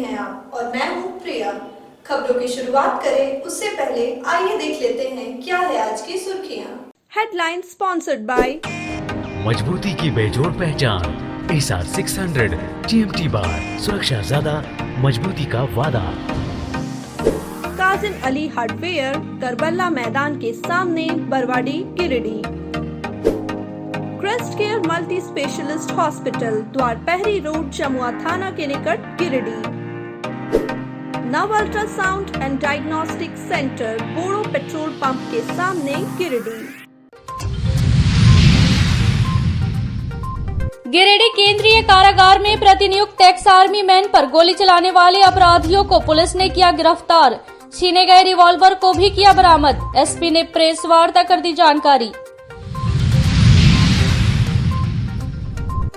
हैं आप और मैं हूँ प्रिया। खबरों की शुरुआत करें उससे पहले आइए देख लेते हैं क्या है आज की सुर्खियाँ। हेडलाइन स्पॉन्सर्ड बाय मजबूती की बेजोड़ पहचान एसआर 600 TMT बार, सुरक्षा ज्यादा, मजबूती का वादा। काजिम अली हार्डवेयर, करबला मैदान के सामने, Barwadi, Giridih. Crest Care multi specialist hospital, Dwarpahari road, Chamua थाना के निकट, Giridih. Nav ultrasound and diagnostic centre, Bodo petrol pump के सामने, गिरिडीह। गिरिडीह केंद्रीय कारागार में प्रतिनियुक्त एक्स आर्मी मैन पर गोली चलाने वाले अपराधियों को पुलिस ने किया गिरफ्तार। छीने गए रिवॉल्वर को भी किया बरामद। एसपी ने प्रेस वार्ता कर दी जानकारी।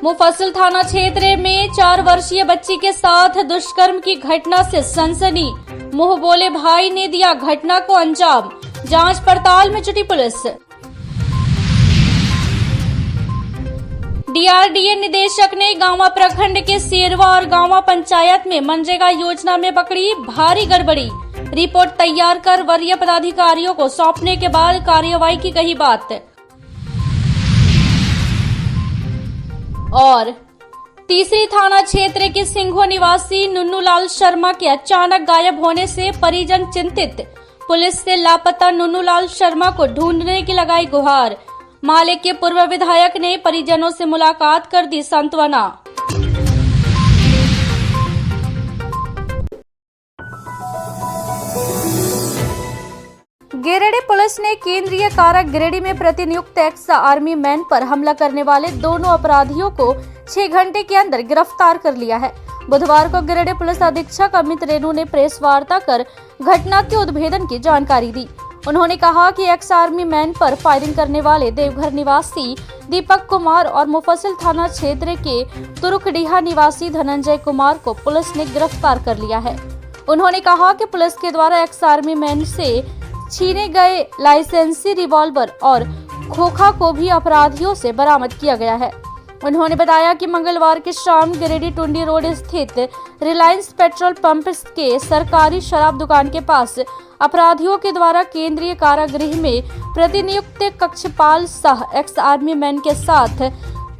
मुफस्सिल थाना क्षेत्र में 4 वर्षीय बच्ची के साथ दुष्कर्म की घटना से सनसनी। मुंह बोले भाई ने दिया घटना को अंजाम। जांच पड़ताल में जुटी पुलिस। डीआरडीए निदेशक ने गांवा प्रखंड के सेरवा और गांवा पंचायत में मनरेगा योजना में पकड़ी भारी गड़बड़ी। रिपोर्ट तैयार कर वरीय पदाधिकारियों को सौंपने के बाद कार्रवाई की कही बात। और तीसरी थाना क्षेत्र के सिंघो निवासी नुन्नूलाल शर्मा के अचानक गायब होने से परिजन चिंतित। पुलिस से लापता नुन्नूलाल शर्मा को ढूंढने की लगाई गुहार। माले के पूर्व विधायक ने परिजनों से मुलाकात कर दी सांत्वना। गिरिडीह पुलिस ने केंद्रीय कारा गिरिडीह में प्रतिनियुक्त एक्स आर्मी मैन पर हमला करने वाले दोनों अपराधियों को 6 घंटे के अंदर गिरफ्तार कर लिया है। बुधवार को गिरिडीह पुलिस अधीक्षक अमित रेणु ने प्रेस वार्ता कर घटना के उद्भेदन की जानकारी दी। उन्होंने कहा कि एक्स आर्मी मैन पर फायरिंग करने वाले देवघर निवासी दीपक कुमार और मुफस्सिल थाना क्षेत्र के तुरुकडीहा निवासी धनंजय कुमार को पुलिस ने गिरफ्तार कर लिया है। उन्होंने कहा कि पुलिस के द्वारा एक्स आर्मी मैन से छीने गए लाइसेंसी रिवॉल्वर और खोखा को भी अपराधियों से बरामद किया गया है। उन्होंने बताया कि मंगलवार की शाम गिरिडीह टुंडी रोड स्थित रिलायंस पेट्रोल पंप के सरकारी शराब दुकान के पास अपराधियों के द्वारा केंद्रीय कारागृह में प्रतिनियुक्त कक्षपाल शाह एक्स आर्मी मैन के साथ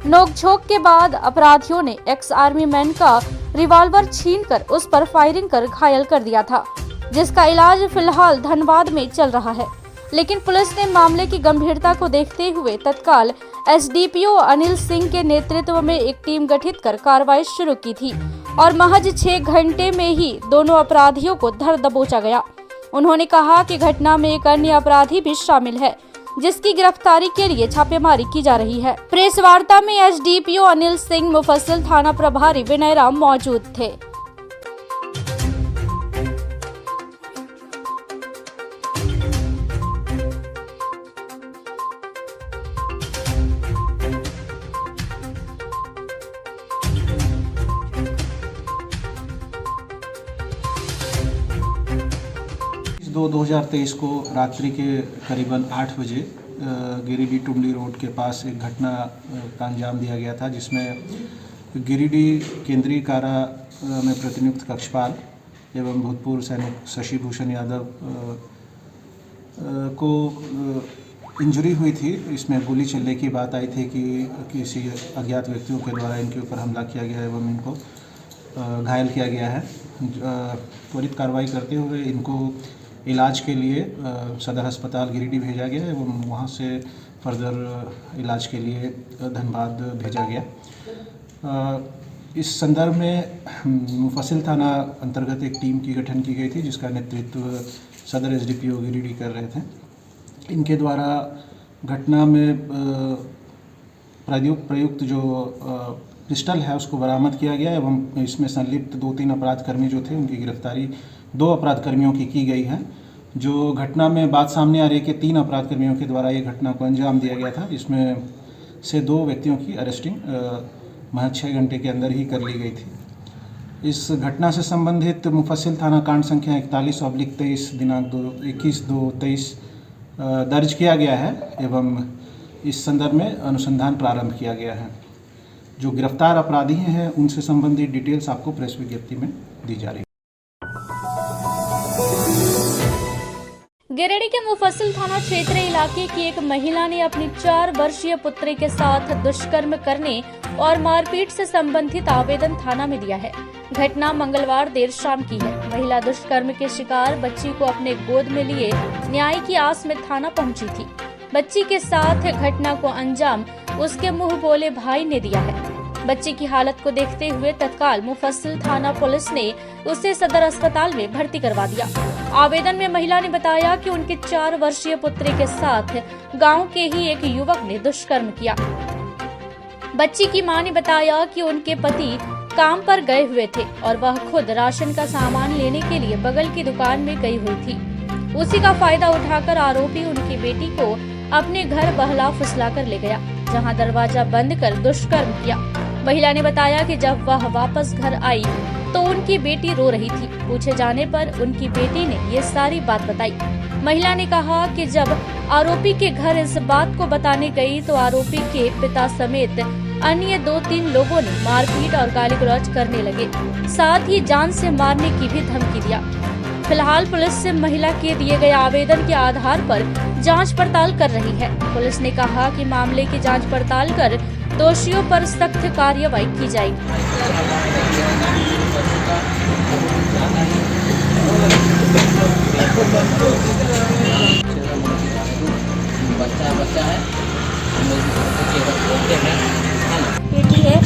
नोकझोंक के बाद अपराधियों ने एक्स आर्मी मैन का रिवॉल्वर छीनकर उस पर फायरिंग कर घायल कर दिया था, जिसका इलाज फिलहाल धनबाद में चल रहा है। लेकिन पुलिस ने मामले की गंभीरता को देखते हुए तत्काल एसडीपीओ अनिल सिंह के नेतृत्व में एक टीम गठित कर कार्रवाई शुरू की थी और महज 6 घंटे में ही दोनों अपराधियों को धर दबोचा गया। उन्होंने कहा कि घटना में एक अन्य अपराधी भी शामिल है, जिसकी गिरफ्तारी के लिए छापेमारी की जा रही है। प्रेस वार्ता में एसडीपीओ अनिल सिंह, मुफस्सिल थाना प्रभारी विनय राम मौजूद थे। दो 2023 को रात्रि के करीबन 8 बजे गिरिडीह टुंडी रोड के पास एक घटना का अंजाम दिया गया था, जिसमें गिरिडीह केंद्रीय कारा में प्रतिनियुक्त कक्षपाल एवं भूतपूर्व सैनिक शशि भूषण यादव को इंजरी हुई थी। इसमें गोली चलने की बात आई थी कि किसी अज्ञात व्यक्तियों के द्वारा इनके ऊपर हमला किया गया एवं इनको घायल किया गया है। त्वरित कार्रवाई करते हुए इनको इलाज के लिए सदर अस्पताल गिरिडीह भेजा गया एवं वहाँ से फर्दर इलाज के लिए धनबाद भेजा गया। इस संदर्भ में मुफस्सिल थाना अंतर्गत एक टीम की गठन की गई थी, जिसका नेतृत्व सदर एसडीपीओ गिरिडीह कर रहे थे। इनके द्वारा घटना में प्रयुक्त जो पिस्टल है उसको बरामद किया गया एवं इसमें संलिप्त 2-3 अपराधकर्मी जो थे उनकी गिरफ्तारी 2 अपराधकर्मियों की गई है। जो घटना में बात सामने आ रही है कि 3 अपराधकर्मियों के द्वारा ये घटना को अंजाम दिया गया था, जिसमें से 2 व्यक्तियों की अरेस्टिंग महज 6 घंटे के अंदर ही कर ली गई थी। इस घटना से संबंधित मुफस्सिल थाना कांड संख्या 41/23 दिनांक 21/2/23 दर्ज किया गया है एवं इस संदर्भ में अनुसंधान प्रारंभ किया गया है। जो गिरफ्तार अपराधी हैं उनसे संबंधित डिटेल्स आपको प्रेस विज्ञप्ति में दी जा रही है। गिरिडीह के मुफस्सिल थाना क्षेत्र इलाके की एक महिला ने अपनी 4 वर्षीय पुत्री के साथ दुष्कर्म करने और मारपीट से संबंधित आवेदन थाना में दिया है। घटना मंगलवार देर शाम की है। महिला दुष्कर्म के शिकार बच्ची को अपने गोद में लिए न्याय की आस में थाना पहुंची थी। बच्ची के साथ घटना को अंजाम उसके मुंह बोले भाई ने दिया है। बच्ची की हालत को देखते हुए तत्काल मुफस्सिल थाना पुलिस ने उसे सदर अस्पताल में भर्ती करवा दिया। आवेदन में महिला ने बताया कि उनके 4 वर्षीय पुत्री के साथ गांव के ही एक युवक ने दुष्कर्म किया। बच्ची की मां ने बताया कि उनके पति काम पर गए हुए थे और वह खुद राशन का सामान लेने के लिए बगल की दुकान में गई हुई थी। उसी का फायदा उठाकर आरोपी उनकी बेटी को अपने घर बहला फुसला कर ले गया, जहां दरवाजा बंद कर दुष्कर्म किया। महिला ने बताया कि जब वह वापस घर आई तो उनकी बेटी रो रही थी। पूछे जाने पर उनकी बेटी ने ये सारी बात बताई। महिला ने कहा कि जब आरोपी के घर इस बात को बताने गई तो आरोपी के पिता समेत अन्य 2-3 लोगों ने मारपीट और गाली गलौज करने लगे, साथ ही जान से मारने की भी धमकी दिया। फिलहाल पुलिस से महिला के दिए गए आवेदन के आधार पर जांच पड़ताल कर रही है। पुलिस ने कहा कि मामले की जांच पड़ताल कर दोषियों पर सख्त कार्रवाई की जाएगी। बेटी है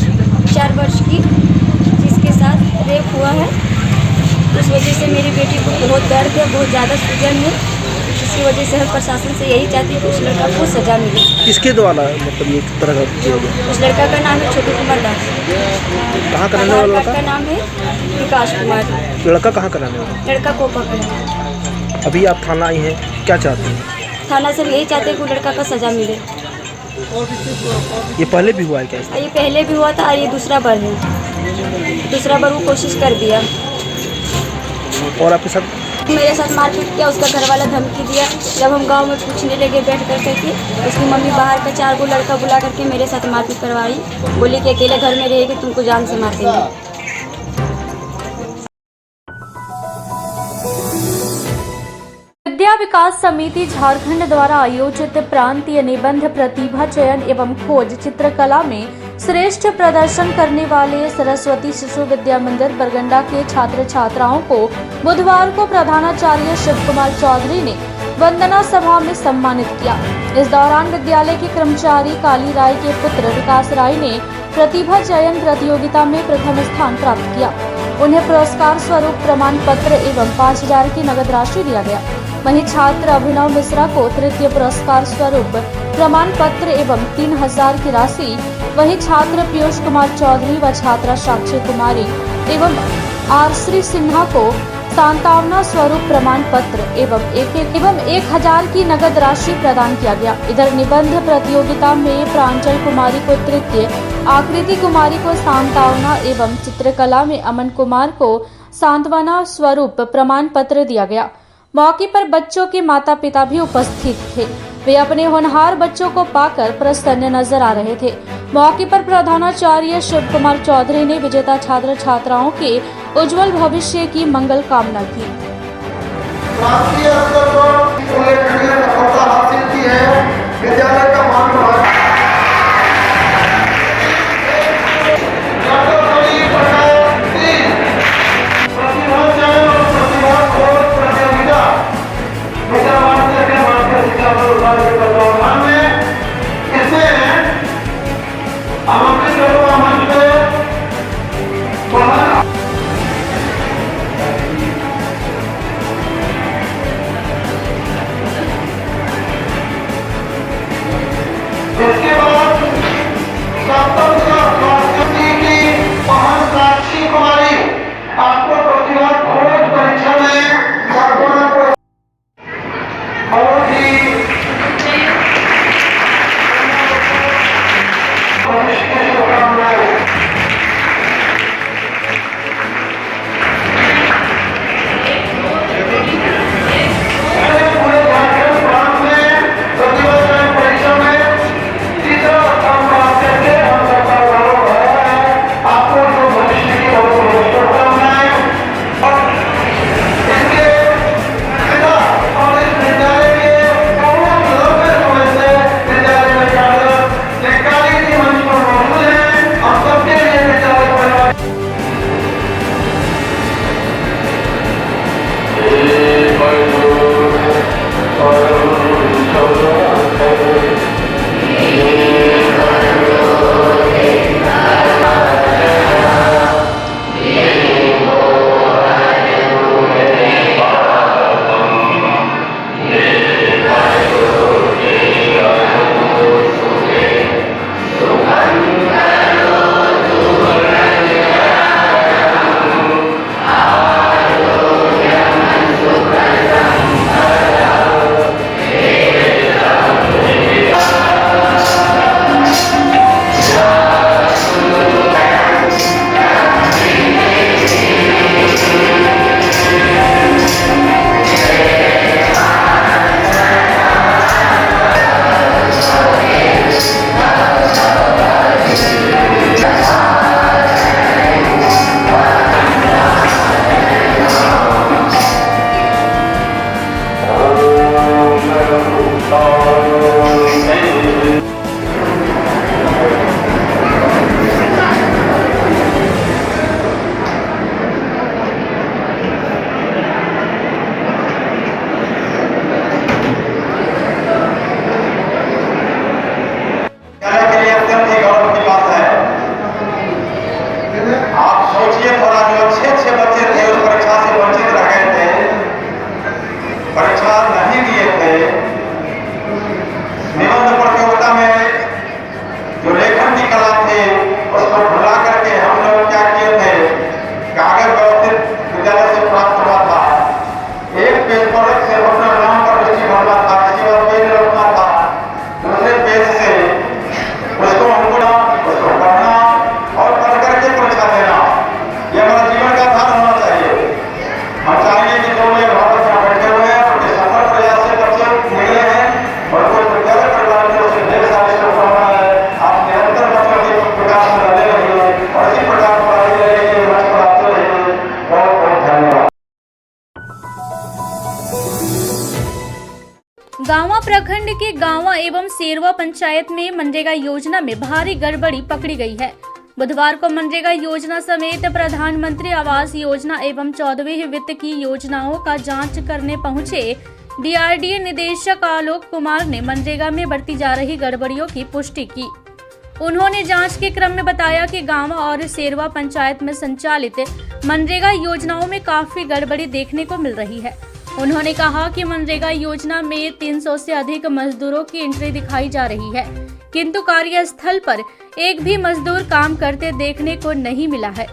4 वर्ष की, जिसके साथ रेप हुआ है। उस वजह से मेरी बेटी को बहुत दर्द है, बहुत ज़्यादा सूजन है। इसकी वजह से हम प्रशासन से यही चाहते हैं कि उस लड़का को सजा मिले। किसके द्वारा मतलब ये तरह का? उस लड़का का नाम है छोटू कुमार दास। कहाँ का रहने वाला लड़का का नाम है विकास कुमार। लड़का कहाँ का रहने वाला? लड़का कोपा का है। अभी आप थाना आई हैं, क्या चाहते हैं? थाना से यही चाहते हैं कि लड़का का सजा मिले। ये पहले भी हुआ है क्या? ये पहले भी हुआ था, ये दूसरा बार है। दूसरा बार वो कोशिश कर दिया और आपके साथ मेरे साथ मारपीट किया। उसका घर वाला धमकी दिया। जब हम गांव में पूछने लगे बैठ करके, उसकी मम्मी बाहर का 4 लड़का बुला करके मेरे साथ मारपीट करवाई। बोली कि अकेले घर में रहेगी, तुमको जान से मार देंगे। विद्या विकास समिति झारखंड द्वारा आयोजित प्रांतीय निबंध प्रतिभा चयन एवं खोज चित्रकला में श्रेष्ठ प्रदर्शन करने वाले सरस्वती शिशु विद्या मंदिर बरगंडा के छात्र छात्राओं को बुधवार को प्रधानाचार्य शिव कुमार चौधरी ने वंदना सभा में सम्मानित किया। इस दौरान विद्यालय के कर्मचारी काली राय के पुत्र विकास राय ने प्रतिभा चयन प्रतियोगिता में प्रथम स्थान प्राप्त किया। उन्हें पुरस्कार स्वरूप प्रमाण पत्र एवं 5000 की नगद राशि दिया गया। वहीं छात्र अभिनव मिश्रा को तृतीय पुरस्कार स्वरूप प्रमाण पत्र एवं 3000 की राशि, वहीं छात्र पीयूष कुमार चौधरी व छात्रा साक्षी कुमारी एवं आरश्री सिन्हा को सांत्वना स्वरूप प्रमाण पत्र एवं 1000 की नगद राशि प्रदान किया गया। इधर निबंध प्रतियोगिता में प्रांजल कुमारी को तृतीय, आकृति कुमारी को सांत्वना एवं चित्रकला में अमन कुमार को सांत्वना स्वरूप प्रमाण पत्र दिया गया। मौके पर बच्चों के माता पिता भी उपस्थित थे। वे अपने होनहार बच्चों को पाकर प्रसन्न नजर आ रहे थे। मौके पर प्रधानाचार्य शिव कुमार चौधरी ने विजेता छात्र छात्राओं के उज्जवल भविष्य की मंगल कामना की। राष्ट्रीय स्तर पर उल्लेखनीय सफलता हासिल की है। विद्यालय का मान बढ़ाया। गांवा प्रखंड के गांवा एवं सेरवा पंचायत में मनरेगा योजना में भारी गड़बड़ी पकड़ी गई है। बुधवार को मनरेगा योजना समेत प्रधानमंत्री आवास योजना एवं 14वीं वित्त की योजनाओं का जांच करने पहुंचे डीआरडीए निदेशक आलोक कुमार ने मनरेगा में बरती जा रही गड़बड़ियों की पुष्टि की। उन्होंने जांच के क्रम में बताया कि गांवा और सेरवा पंचायत में संचालित मनरेगा योजनाओं में काफी गड़बड़ी देखने को मिल रही है। उन्होंने कहा कि मनरेगा योजना में 300 से अधिक मजदूरों की एंट्री दिखाई जा रही है, किंतु कार्यस्थल पर एक भी मजदूर काम करते देखने को नहीं मिला है।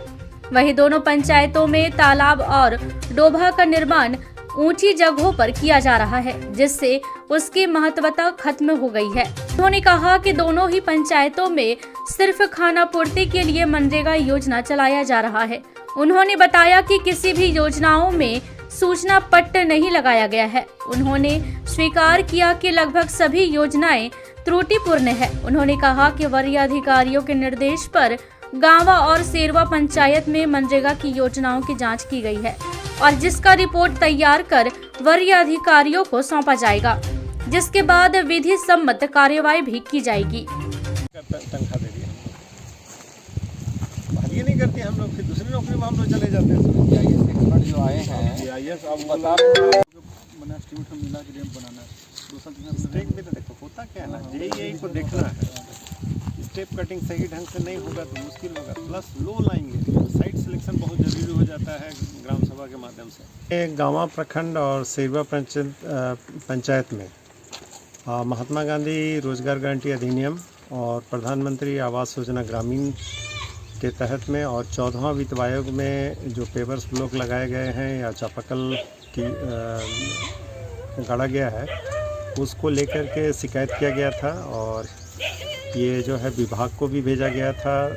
वहीं दोनों पंचायतों में तालाब और डोभा का निर्माण ऊंची जगहों पर किया जा रहा है, जिससे उसकी महत्वता खत्म हो गई है। उन्होंने कहा कि दोनों ही पंचायतों में सिर्फ खाना पूर्ति के लिए मनरेगा योजना चलाया जा रहा है। उन्होंने बताया कि किसी भी योजनाओं में सूचना पट्ट नहीं लगाया गया है। उन्होंने स्वीकार किया कि लगभग सभी योजनाएं त्रुटिपूर्ण है। उन्होंने कहा कि वरीय अधिकारियों के निर्देश पर गांवा और सेरवा पंचायत में मनरेगा की योजनाओं की जांच की गई है और जिसका रिपोर्ट तैयार कर वरीय अधिकारियों को सौंपा जाएगा, जिसके बाद विधि सम्मत कार्यवाही भी की जाएगी। तनख्वाह दे दिया, ये नहीं करते हम लोग, फिर दूसरी नौकरी में हम लोग चले जाते हैं। जो आए हैं अब बता रहे हैं बना स्टीमेट में मिला के बनाना है, स्टेक में तो देखो होता क्या है ना, यही को देखना है। स्टेप कटिंग सही ढंग से नहीं होगा तो मुश्किल होगा, प्लस लो लाएंगे, साइट सिलेक्शन बहुत ज़रूरी हो जाता है ग्राम सभा के माध्यम से। गांवा प्रखंड और सेरवा पंचायत में महात्मा गांधी रोजगार गारंटी अधिनियम और प्रधानमंत्री आवास योजना ग्रामीण के तहत में और 14वां वित्त आयोग में जो पेवर्स ब्लॉक लगाए गए हैं या चापाकल की गाड़ा गया है, उसको लेकर के शिकायत किया गया था और ये जो है विभाग को भी भेजा गया था।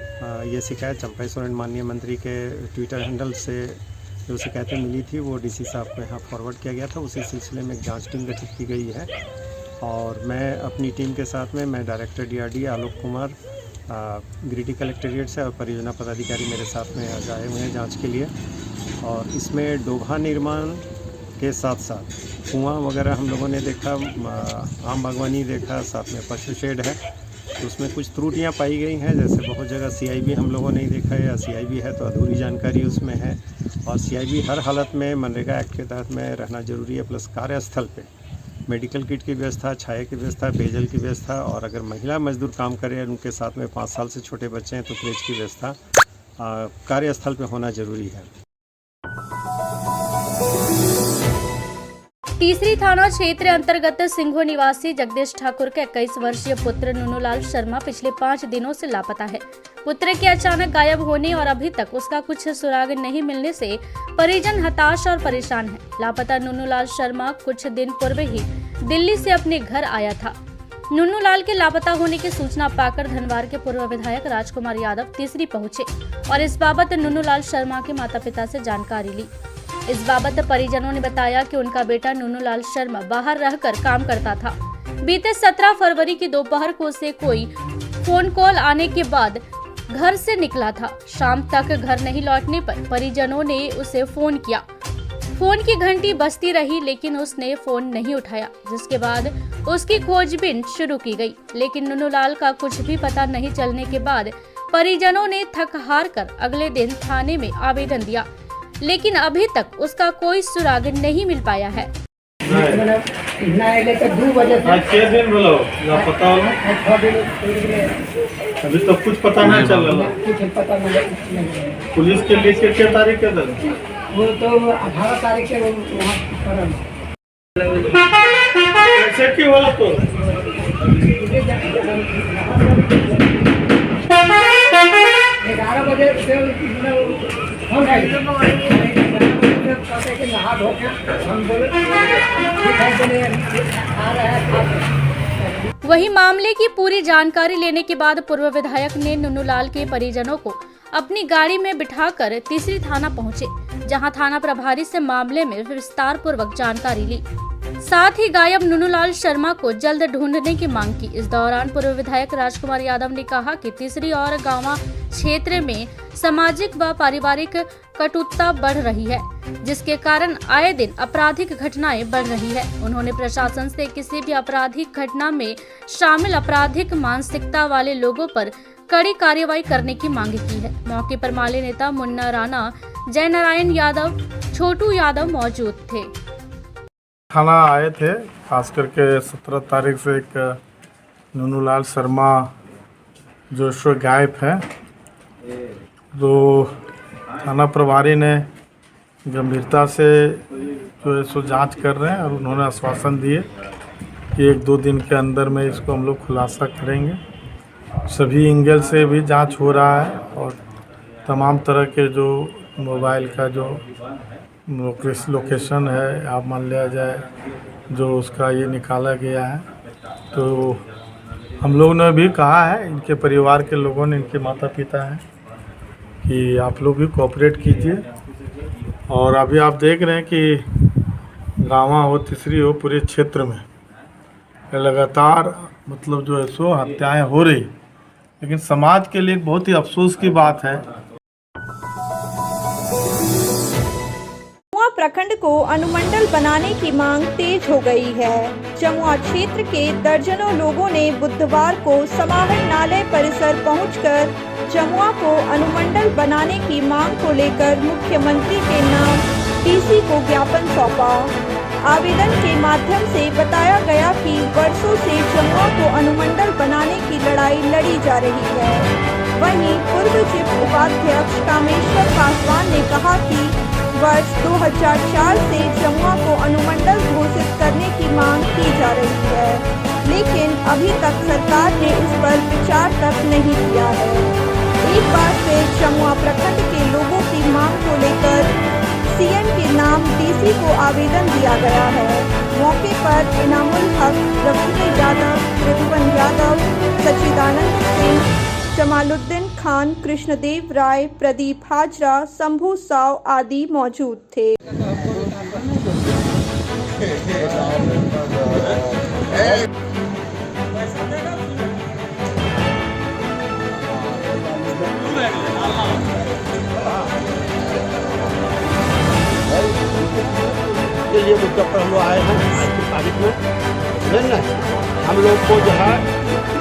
ये शिकायत चंपई सोरेन माननीय मंत्री के ट्विटर हैंडल से जो शिकायतें मिली थी वो डीसी साहब को यहाँ फॉरवर्ड किया गया था। उसी सिलसिले में एक जांच टीम गठित की गई है और मैं अपनी टीम के साथ में मैं director DRDA Alok Kumar Giridih collectorate से और परियोजना पदाधिकारी मेरे साथ में आज आए हुए हैं जाँच के लिए। और इसमें डोभा निर्माण के साथ साथ कुआँ वगैरह हम लोगों ने देखा, आम बागवानी देखा, साथ में पशु शेड है, तो उसमें कुछ त्रुटियां पाई गई हैं। जैसे बहुत जगह सीआईबी हम लोगों ने देखा है या सीआईबी है तो अधूरी जानकारी उसमें है, और सीआईबी हर हालत में मनरेगा एक्ट के तहत में रहना जरूरी है। प्लस कार्यस्थल पे मेडिकल किट की व्यवस्था, छाया की व्यवस्था, पेयजल की व्यवस्था, और अगर महिला मजदूर काम करें उनके साथ में 5 साल से छोटे बच्चे हैं तो क्रेच की व्यवस्था कार्यस्थल पे होना जरूरी है। तीसरी थाना क्षेत्र अंतर्गत सिंघो निवासी जगदीश ठाकुर के 21 वर्षीय पुत्र नुनूलाल शर्मा पिछले 5 दिनों से लापता है। पुत्र के अचानक गायब होने और अभी तक उसका कुछ सुराग नहीं मिलने से परिजन हताश और परेशान हैं। लापता नुनूलाल शर्मा कुछ दिन पूर्व ही दिल्ली से अपने घर आया था। नुनूलाल के लापता होने की सूचना पाकर धनवार के पूर्व विधायक राजकुमार यादव तीसरी पहुंचे और इस बाबत नुनूलाल शर्मा के माता पिता से जानकारी ली। इस बाबत परिजनों ने बताया कि उनका बेटा नुनूलाल शर्मा बाहर रहकर काम करता था। बीते 17 फरवरी की दोपहर को उसे कोई फोन कॉल आने के बाद घर से निकला था। शाम तक घर नहीं लौटने पर परिजनों ने उसे फोन किया। फोन की घंटी बजती रही लेकिन उसने फोन नहीं उठाया, जिसके बाद उसकी खोजबीन शुरू की गई, लेकिन नुनूलाल का कुछ भी पता नहीं चलने के बाद परिजनों ने थक हार कर अगले दिन थाने में आवेदन दिया, लेकिन अभी तक उसका कोई सुराग नहीं मिल पाया है। अभी तो कुछ पता नहीं चल रहा। पुलिस के लिए क्या तारीख है? वो तो 18 तारीख के ऐसे क्यों बोला तो? 11 बजे से हम नहा धो के हम बोले आ रहा है। वहीं मामले की पूरी जानकारी लेने के बाद पूर्व विधायक ने नुनूलाल के परिजनों को अपनी गाड़ी में बिठाकर तीसरी थाना पहुंचे, जहां थाना प्रभारी से मामले में विस्तार पूर्वक जानकारी ली। साथ ही गायब नुनूलाल शर्मा को जल्द ढूंढने की मांग की। इस दौरान पूर्व विधायक राजकुमार यादव ने कहा कि तीसरी और गांवा क्षेत्र में सामाजिक व पारिवारिक कटुता बढ़ रही है, जिसके कारण आए दिन आपराधिक घटनाएं बढ़ रही है। उन्होंने प्रशासन से किसी भी आपराधिक घटना में शामिल आपराधिक मानसिकता वाले लोगों पर कड़ी कार्रवाई करने की मांग की है। मौके पर माले नेता मुन्ना राणा, जय नारायण यादव, छोटू यादव मौजूद थे। थाना आए थे, खास करके 17 तारीख से एक नुनूलाल शर्मा जो इस वक्त गायब है, तो थाना प्रभारी ने गंभीरता से जो है सो जाँच कर रहे हैं और उन्होंने आश्वासन दिए कि 1-2 दिन के अंदर में इसको हम लोग खुलासा करेंगे। सभी एंगल से भी जांच हो रहा है और तमाम तरह के जो मोबाइल का जो लोकेशन है, आप मान लिया जाए जो उसका ये निकाला गया है, तो हम लोगों ने भी कहा है, इनके परिवार के लोगों ने, इनके माता पिता हैं कि आप लोग भी कोऑपरेट कीजिए। और अभी आप देख रहे हैं कि गाँवा हो, तीसरी हो, पूरे क्षेत्र में लगातार मतलब जो है सो हत्याएं हो रही, लेकिन समाज के लिए एक बहुत ही अफसोस की बात है। जमुआ प्रखंड को अनुमंडल बनाने की मांग तेज हो गई है। जमुआ क्षेत्र के दर्जनों लोगों ने बुधवार को समाहरण नालय परिसर पहुंचकर जमुआ को अनुमंडल बनाने की मांग को लेकर मुख्यमंत्री के नाम डीसी को ज्ञापन सौंपा। आवेदन के माध्यम से बताया गया कि वर्षों से जमुआ को अनुमंडल बनाने की लड़ाई लड़ी जा रही है। वहीं पूर्व जिप उपाध्यक्ष कामेश्वर पासवान ने कहा कि वर्ष 2004 से जमुआ को अनुमंडल घोषित करने की मांग की जा रही है, लेकिन अभी तक सरकार ने इस पर विचार तक नहीं किया है। एक बार फिर जमुआ प्रखंड के लोगों की मांग को लेकर सीएम के नाम डीसी को आवेदन दिया गया है। मौके पर इनामुल हक, रफीक यादव, रितुवन यादव, सच्चिदानंद सिंह, जमालुद्दीन खान, कृष्णदेव राय, प्रदीप हाजरा, शंभू साव आदि मौजूद थे। के लिए मुद्दे पर हम लोग आए हैं आज की तारीख में। हम लोग को जो है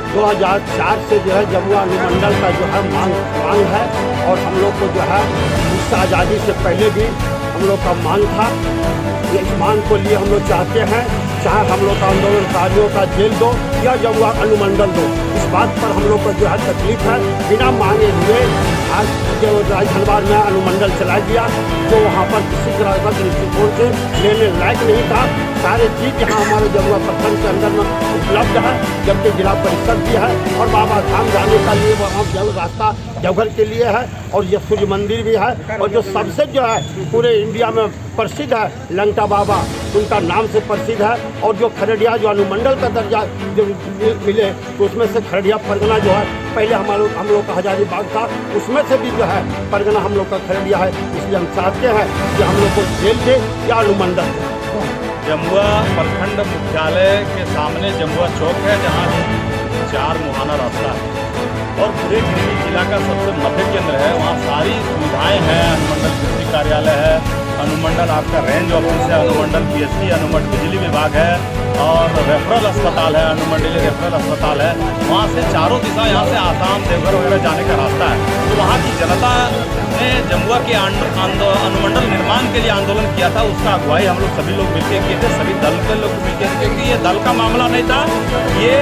2004 से जो है जमुआ अनुमंडल का जो है मांग है, और हम लोग को जो है इस आज़ादी से पहले भी हम लोग का मांग था। इस मांग को लिए हम लोग चाहते हैं, चाहे हम लोग का आंदोलनकारियों का जेल दो या जमुआ अनुमंडल दो, इस बात पर हम लोग को जो है तकलीफ है। बिना मांगे हुए आज जो राजधनबाद में अनुमंडल चला गया, जो वहाँ पर किसी तरह का दृष्टिकोण से लेने लायक नहीं था। सारे चीज़ यहाँ हमारे जमुआ प्रखंड के अंदर में उपलब्ध है, जबकि जिला परिषद भी है और बाबा धाम जाने का लिए वहाँ जल रास्ता देवघर के लिए है, और ये सूर्य मंदिर भी है, और जो सबसे जो है पूरे इंडिया में प्रसिद्ध है लंका बाबा, उनका नाम से प्रसिद्ध है। और जो खरड़िया जो अनुमंडल का दर्जा जो मिले, तो उसमें से खरड़िया परगना जो है, पहले हम लोग का हजारीबाग था, उसमें से भी जो है परगना हम लोग का खरड़िया है। इसलिए हम चाहते हैं कि हम लोग को जेल दे या अनुमंडल दे। जमुआ प्रखंड मुख्यालय के सामने जमुआ चौक है, जहाँ 4 मुहाना रास्ता है और पूरे गिरिडीह जिला का सबसे मध्य केंद्र है। वहाँ सारी सुविधाएं हैं, अनुमंडल कृषि कार्यालय है, अनुमंडल आपका रेंज ऑफिस है, अनुमंडल पीएचसी, अनुमंडल बिजली विभाग है और रेफरल अस्पताल है, अनुमंडलीय रेफरल अस्पताल है। वहाँ से चारों दिशा, यहाँ से आसाम, देवघर वगैरह जाने का रास्ता है। तो वहाँ की जनता ने जमुआ के अनुमंडल निर्माण के लिए आंदोलन किया था, उसका अगुवाई हम लोग सभी लोग मिलकर किए थे, सभी दल के लोग मिलकर, क्योंकि ये दल का मामला नहीं था, ये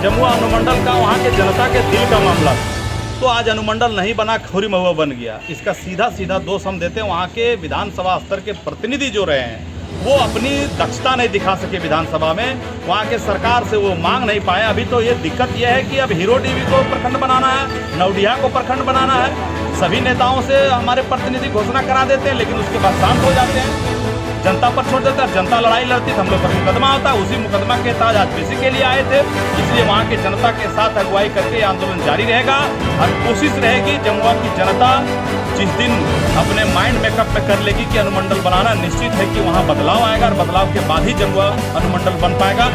जमुआ अनुमंडल का वहाँ के जनता के दिल का मामला था। तो आज अनुमंडल नहीं बना, खोरी महुआ बन गया। इसका सीधा दोष हम देते हैं वहाँ के विधानसभा स्तर के प्रतिनिधि जो रहे हैं, वो अपनी दक्षता नहीं दिखा सके विधानसभा में, वहाँ के सरकार से वो मांग नहीं पाए। अभी तो ये दिक्कत ये है कि अब हीरो टीवी को प्रखंड बनाना है, नवडिया को प्रखंड बनाना है। सभी नेताओं से हमारे प्रतिनिधि घोषणा करा देते हैं, लेकिन उसके बाद शांत हो जाते हैं, जनता पर छोड़ देते हैं। जनता लड़ाई लड़ती तो हम लोग पर मुकदमा होता है, उसी मुकदमा के तहत आज पीसी के लिए आए थे। इसलिए वहाँ की जनता के साथ अगुवाई करके आंदोलन जारी रहेगा और कोशिश रहेगी जमुआ की जनता जिस दिन अपने माइंड मेकअप में कर लेगी कि अनुमंडल बनाना, निश्चित है कि वहाँ बदलाव आएगा और बदलाव के बाद ही जमुआ अनुमंडल बन पाएगा।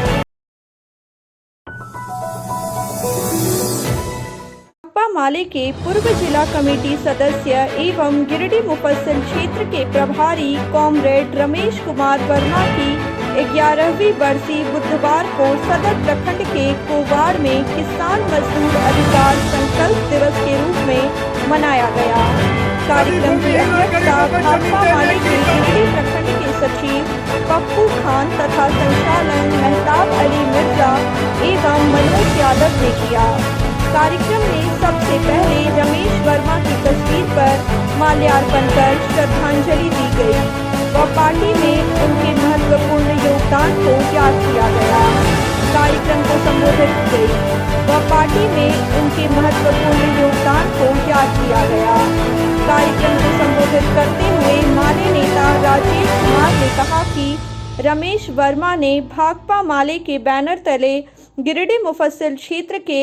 भाकपा माले के पूर्व जिला कमेटी सदस्य एवं गिरिडीह मुफस्सिल क्षेत्र के प्रभारी कॉमरेड रमेश कुमार वर्मा की 11वीं बरसी बुधवार को सदर प्रखंड के कोवाड़ में किसान मजदूर अधिकार संकल्प दिवस के रूप में मनाया गया। कार्यक्रम की अध्यक्षता भाकपा माले के गिरिडीह प्रखंड के सचिव पप्पू खान तथा संचालन मेहताब अली मिर्जा एवं मनोज यादव ने किया। कार्यक्रम में सबसे पहले रमेश वर्मा की तस्वीर पर माल्यार्पण कर श्रद्धांजलि दी गई व पार्टी में उनके महत्वपूर्ण योगदान को याद किया गया। कार्यक्रम को संबोधित कार्यक्रम को संबोधित करते हुए माले नेता राजेश कुमार ने कहा कि रमेश वर्मा ने भाकपा माले के बैनर तले गिरिडीह मुफस्सिल क्षेत्र के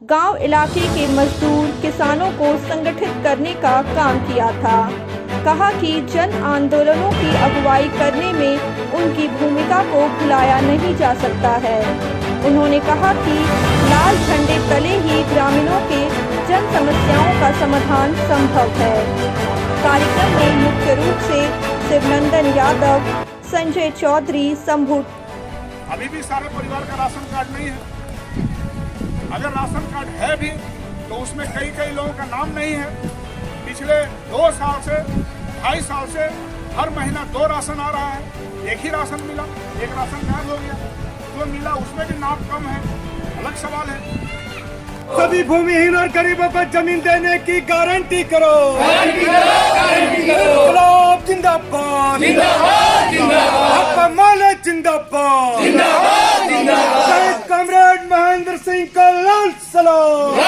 गांव इलाके के मजदूर किसानों को संगठित करने का काम किया था। कहा कि जन आंदोलनों की अगुवाई करने में उनकी भूमिका को भुलाया नहीं जा सकता है। उन्होंने कहा कि लाल झंडे तले ही ग्रामीणों के जन समस्याओं का समाधान संभव है। कार्यक्रम में मुख्य रूप से शिवनंदन यादव, संजय चौधरी, शंभू। अभी भी सारे परिवार का राशन कार्ड नहीं है। अगर राशन कार्ड है भी तो उसमें कई लोगों का नाम नहीं है। पिछले 2 साल से 2.5 साल से हर महीना 2 राशन आ रहा है, एक ही राशन मिला, एक राशन गायब हो गया। जो मिला उसमें भी नाम कम है, अलग सवाल है। सभी भूमिहीन और गरीबों को जमीन देने की गारंटी करो। इनकलाब जिंदाबाद, भाकपा माले जिंदाबाद, शहीद कॉमरेड महेंद्र सिंह का लाल सलाम,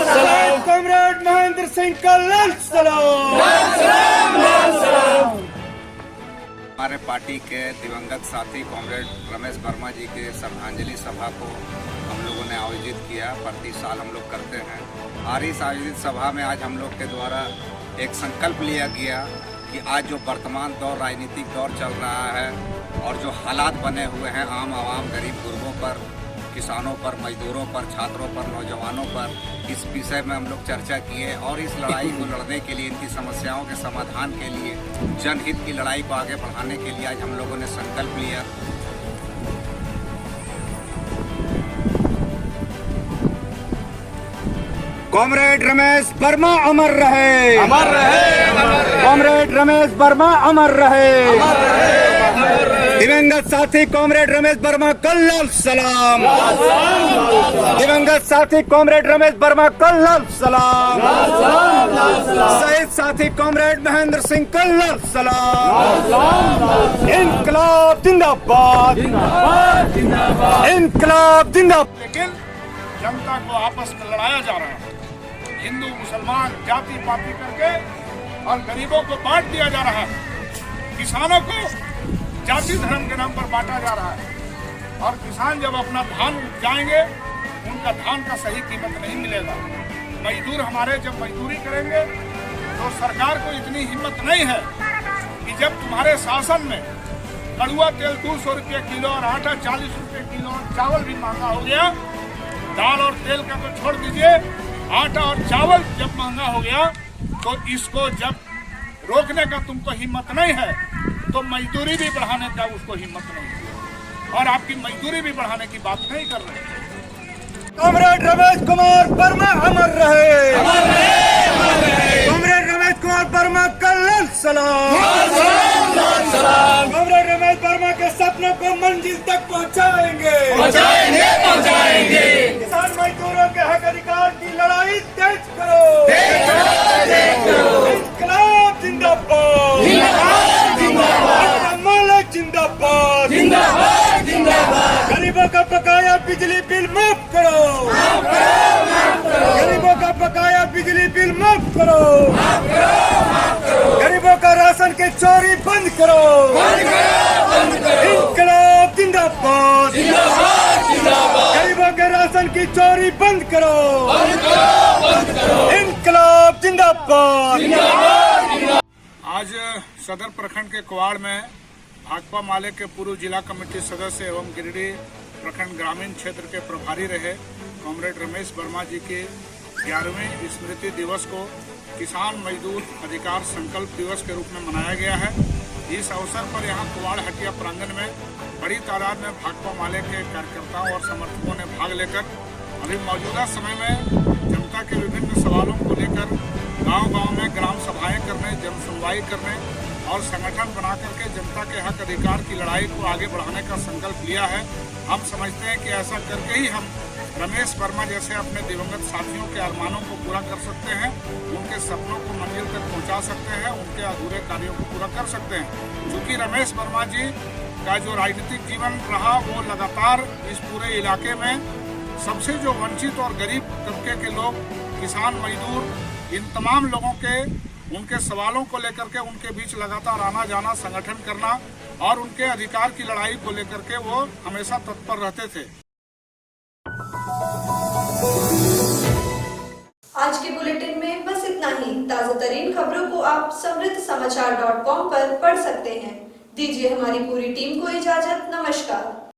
शहीद कॉमरेड महेंद्र सिंह का लाल सलाम। हमारे पार्टी के दिवंगत साथी कॉमरेड रमेश वर्मा जी के श्रद्धांजलि सभा को हम लोगों ने आयोजित किया। प्रति साल हम लोग करते हैं और इस आयोजित सभा में आज हम लोग के द्वारा एक संकल्प लिया गया कि आज जो वर्तमान दौर राजनीतिक दौर चल रहा है और जो हालात बने हुए हैं आम आवाम, गरीब गुरबों पर, किसानों पर, मजदूरों पर, छात्रों पर, नौजवानों पर, इस विषय में हम लोग चर्चा किए और इस लड़ाई को लड़ने के लिए, इनकी समस्याओं के समाधान के लिए, जनहित की लड़ाई को आगे बढ़ाने के लिए आज हम लोगों ने संकल्प लिया। कॉमरेड रमेश वर्मा अमर रहे, अमर रहे। कॉमरेड रमेश वर्मा अमर रहे, दिवंगत साथी कॉमरेड रमेश वर्मा का लाल सलाम, दिवंगत साथी कॉमरेड रमेश वर्मा का लाल सलाम, शहीद साथी कॉमरेड महेंद्र सिंह का लाल सलाम। इनकलाब जिंदाबाद, इनकलाब जिंदाबाद। लेकिन जनता को आपस में लड़ाया जा रहा है, हिंदू मुसलमान जाति पाति करके, और गरीबों को बांट दिया जा रहा है, किसानों को जाति धर्म के नाम पर बांटा जा रहा है। और किसान जब अपना धान उपजाएंगे उनका धान का सही कीमत नहीं मिलेगा। मजदूर हमारे जब मजदूरी करेंगे तो सरकार को इतनी हिम्मत नहीं है कि जब तुम्हारे शासन में कड़ुआ तेल 200 रुपये किलो और आटा 40 रुपये किलो और चावल भी महंगा हो गया, दाल और तेल का तो छोड़ दीजिए, आटा और चावल जब महंगा हो गया तो इसको जब रोकने का तुमको हिम्मत नहीं है तो मजदूरी भी बढ़ाने का उसको हिम्मत नहीं है और आपकी मजदूरी भी बढ़ाने की बात नहीं कर रहे। कॉमरेड रमेश कुमार वर्मा अमर रहे, कॉमरेड रमेश कुमार वर्मा का लाल सलाम, कॉमरेड रमेश वर्मा के सपनों को मंजिल तक पहुंचाएंगे, किसान मजदूरों के हक अधिकार की लड़ाई तेज करो, इनकलाब जिंदाबाद, माले जिंदाबाद, गरीबों का बकाया बिजली बिल माफ करो, गरीबों का बकाया बिजली बिल माफ करो, गरीबों का राशन के चोरी बंद करो, इनकलाब जिंदाबाद, गरीबों के राशन की चोरी बंद करो, इनकलाब जिंदाबाद। आज सदर प्रखंड के कुवाड़ में भाकपा माले के पूर्व जिला कमेटी सदस्य एवं गिरिडीह प्रखंड ग्रामीण क्षेत्र के प्रभारी रहे कॉमरेड रमेश वर्मा जी के 11वें स्मृति दिवस को किसान मजदूर अधिकार संकल्प दिवस के रूप में मनाया गया है। इस अवसर पर यहाँ कुवाड़ हटिया प्रांगण में बड़ी तादाद में भाकपा माले के कार्यकर्ताओं और समर्थकों ने भाग लेकर अभी मौजूदा समय में जनता के विभिन्न सवालों को लेकर गांव-गांव में ग्राम सभाएं करने, जन सुनवाई करने और संगठन बना करके जनता के हक अधिकार की लड़ाई को आगे बढ़ाने का संकल्प लिया है। हम समझते हैं कि ऐसा करके ही हम रमेश वर्मा जैसे अपने दिवंगत साथियों के अरमानों को पूरा कर सकते हैं, उनके सपनों को मंजिल तक पहुंचा सकते हैं, उनके अधूरे कार्यों को पूरा कर सकते हैं। क्योंकि रमेश वर्मा जी का जो राजनीतिक जीवन रहा वो लगातार इस पूरे इलाके में सबसे जो वंचित और गरीब तबके के लोग, किसान मजदूर, इन तमाम लोगों के उनके सवालों को लेकर के उनके बीच लगातार आना जाना, संगठन करना और उनके अधिकार की लड़ाई को लेकर के वो हमेशा तत्पर रहते थे। आज के बुलेटिन में बस इतना ही। ताजा तरीन खबरों को आप समृद्धसमाचार.com पर पढ़ सकते हैं। दीजिए हमारी पूरी टीम को इजाजत। नमस्कार।